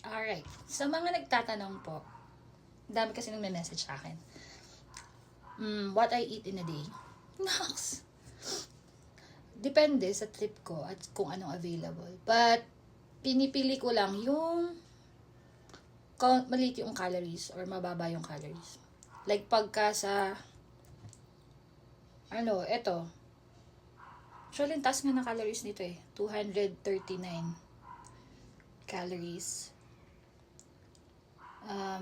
Alright. Sa mga nagtatanong po, dami kasi nang message sa akin. What I eat in a day? Nox! Depende sa trip ko at kung anong available. But, pinipili ko lang yung maliit yung calories or mababa yung calories. Like, pagka sa eto. Actually, taas nga ng calories nito eh. 239 calories.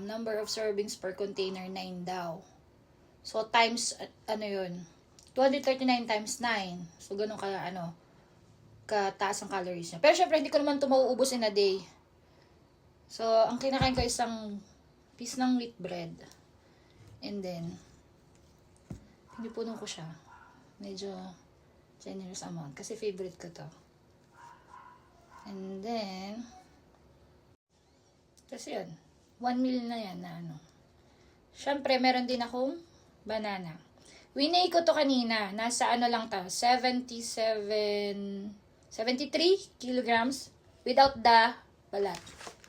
Number of servings per container, 9 daw. So, times, 239 times 9. So, ganun kataas ang calories niya. Pero, syempre, hindi ko naman ito mauubos in a day. So, ang kinakain ko isang piece ng wheat bread. And then, pinipuno ko siya. Medyo generous amount. Kasi favorite ko to. And then, kasi yun. 1 meal na yan na Syempre, meron din akong banana. Winay ko to kanina. Nasa lang to. 73 kilograms without the balat.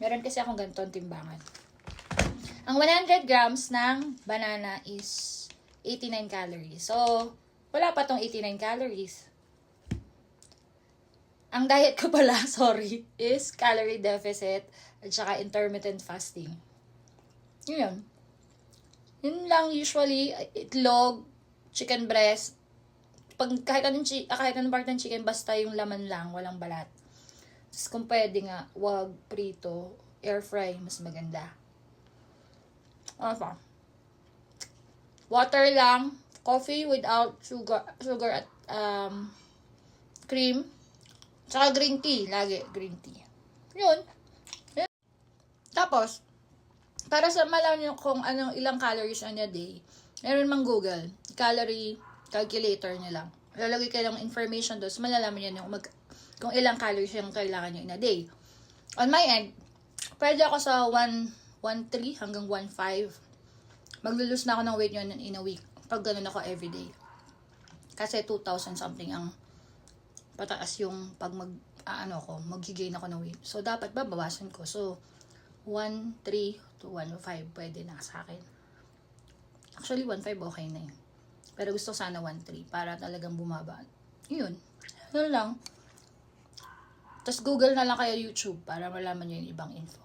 Meron kasi akong ganitong timbangan. Ang 100 grams ng banana is 89 calories. So, wala pa tong 89 calories. Ang diet ko pala, sorry, is calorie deficit at saka intermittent fasting. Yun. Yun lang usually, itlog, chicken breast, kahit anong part ng chicken, basta yung laman lang, walang balat. Tapos kung pwede nga, wag prito, air fry, mas maganda. Ano pa? Water lang, coffee without sugar at cream. Tsaka green tea. Lagi, green tea. Yun. Tapos, para sa malaman nyo kung ilang calories on a day, meron mang Google. Calorie calculator nyo lang. Lalagay kayo ng information doon. So, malalaman nyo kung ilang calories yung kailangan nyo in a day. On my end, pwede ako sa 1.3 hanggang 1.5. Maglulus na ako ng weight nyo in a week. Pag ganun ako everyday. Kasi 2,000 something ang pataas yung pag mag-gain ako ng weight. So, dapat babawasan ko. So, 1.3 to 1.5 pwede na sa akin. Actually, 1.5 okay na yun. Pero gusto sana 1.3 para talagang bumaba. Yun. Yun lang. Tapos Google na lang kayo YouTube para malaman nyo yung ibang info.